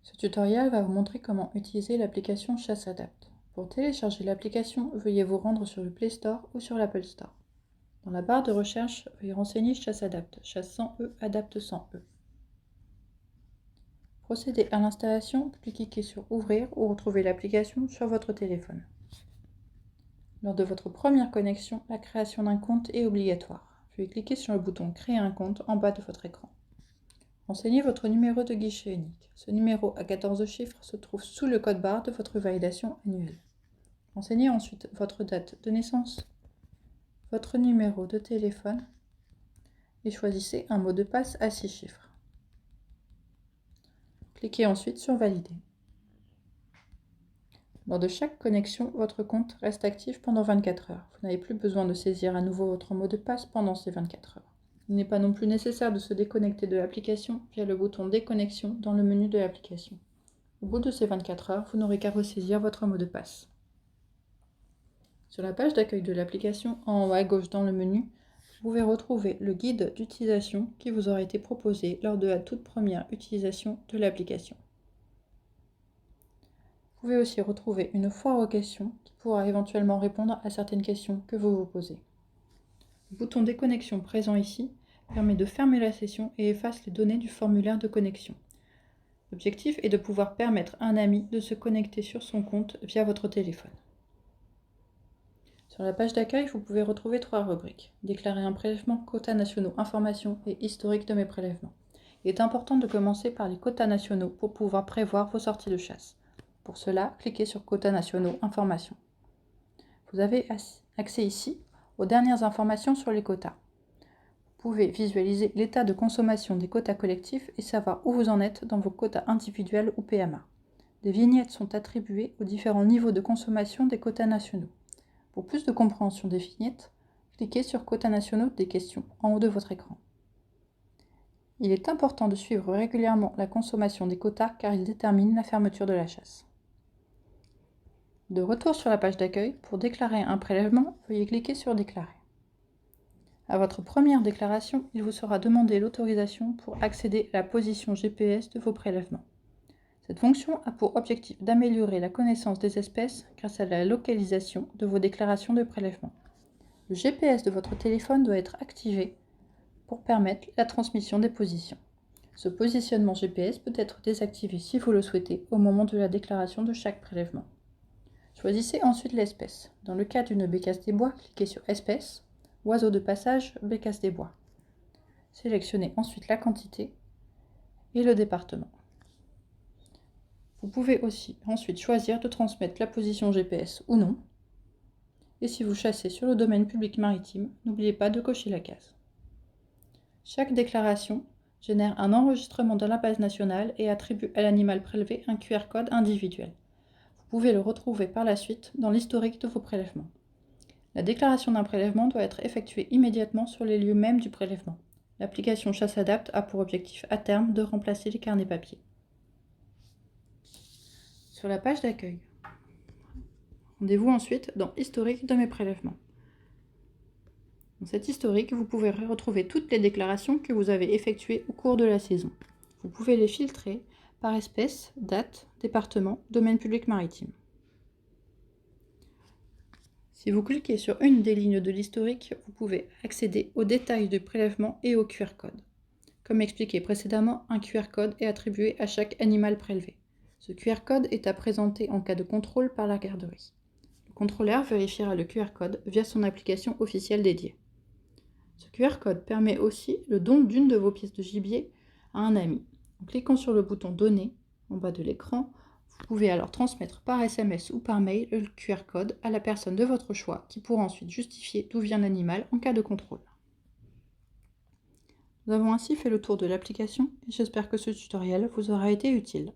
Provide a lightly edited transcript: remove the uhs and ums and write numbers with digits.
Ce tutoriel va vous montrer comment utiliser l'application ChasseAdapt. Pour télécharger l'application, veuillez vous rendre sur le Play Store ou sur l'Apple Store. Dans la barre de recherche, veuillez renseigner ChasseAdapt, chasse sans E, adapte sans E. Procédez à l'installation, puis cliquez sur Ouvrir ou retrouver l'application sur votre téléphone. Lors de votre première connexion, la création d'un compte est obligatoire. Veuillez cliquer sur le bouton Créer un compte en bas de votre écran. Renseignez votre numéro de guichet unique. Ce numéro à 14 chiffres se trouve sous le code barre de votre validation annuelle. Renseignez ensuite votre date de naissance, votre numéro de téléphone et choisissez un mot de passe à 6 chiffres. Cliquez ensuite sur Valider. Lors de chaque connexion, votre compte reste actif pendant 24 heures. Vous n'avez plus besoin de saisir à nouveau votre mot de passe pendant ces 24 heures. Il n'est pas non plus nécessaire de se déconnecter de l'application via le bouton Déconnexion dans le menu de l'application. Au bout de ces 24 heures, vous n'aurez qu'à ressaisir votre mot de passe. Sur la page d'accueil de l'application, en haut à gauche dans le menu, vous pouvez retrouver le guide d'utilisation qui vous aura été proposé lors de la toute première utilisation de l'application. Vous pouvez aussi retrouver une foire aux questions qui pourra éventuellement répondre à certaines questions que vous vous posez. Le bouton déconnexion présent ici permet de fermer la session et efface les données du formulaire de connexion. L'objectif est de pouvoir permettre à un ami de se connecter sur son compte via votre téléphone. Sur la page d'accueil, vous pouvez retrouver 3 rubriques. Déclarer un prélèvement, quotas nationaux, informations et historique de mes prélèvements. Il est important de commencer par les quotas nationaux pour pouvoir prévoir vos sorties de chasse. Pour cela, cliquez sur quotas nationaux, informations. Vous avez accès ici aux dernières informations sur les quotas. Vous pouvez visualiser l'état de consommation des quotas collectifs et savoir où vous en êtes dans vos quotas individuels ou PMA. Des vignettes sont attribuées aux différents niveaux de consommation des quotas nationaux. Pour plus de compréhension des vignettes, cliquez sur Quotas nationaux des questions en haut de votre écran. Il est important de suivre régulièrement la consommation des quotas car ils déterminent la fermeture de la chasse. De retour sur la page d'accueil, pour déclarer un prélèvement, veuillez cliquer sur Déclarer. À votre première déclaration, il vous sera demandé l'autorisation pour accéder à la position GPS de vos prélèvements. Cette fonction a pour objectif d'améliorer la connaissance des espèces grâce à la localisation de vos déclarations de prélèvement. Le GPS de votre téléphone doit être activé pour permettre la transmission des positions. Ce positionnement GPS peut être désactivé si vous le souhaitez au moment de la déclaration de chaque prélèvement. Choisissez ensuite l'espèce. Dans le cas d'une bécasse des bois, cliquez sur Espèces, Oiseau de passage, bécasse des bois. Sélectionnez ensuite la quantité et le département. Vous pouvez aussi ensuite choisir de transmettre la position GPS ou non. Et si vous chassez sur le domaine public maritime, n'oubliez pas de cocher la case. Chaque déclaration génère un enregistrement dans la base nationale et attribue à l'animal prélevé un QR code individuel. Vous pouvez le retrouver par la suite dans l'historique de vos prélèvements. La déclaration d'un prélèvement doit être effectuée immédiatement sur les lieux mêmes du prélèvement. L'application ChasseAdapt a pour objectif à terme de remplacer les carnets papier. Sur la page d'accueil, rendez-vous ensuite dans Historique de mes prélèvements. Dans cet historique, vous pouvez retrouver toutes les déclarations que vous avez effectuées au cours de la saison. Vous pouvez les filtrer par espèce, date, département, domaine public maritime. Si vous cliquez sur une des lignes de l'historique, vous pouvez accéder aux détails du prélèvement et au QR code. Comme expliqué précédemment, un QR code est attribué à chaque animal prélevé. Ce QR code est à présenter en cas de contrôle par la garderie. Le contrôleur vérifiera le QR code via son application officielle dédiée. Ce QR code permet aussi le don d'une de vos pièces de gibier à un ami. En cliquant sur le bouton Donner en bas de l'écran, vous pouvez alors transmettre par SMS ou par mail le QR code à la personne de votre choix qui pourra ensuite justifier d'où vient l'animal en cas de contrôle. Nous avons ainsi fait le tour de l'application et j'espère que ce tutoriel vous aura été utile.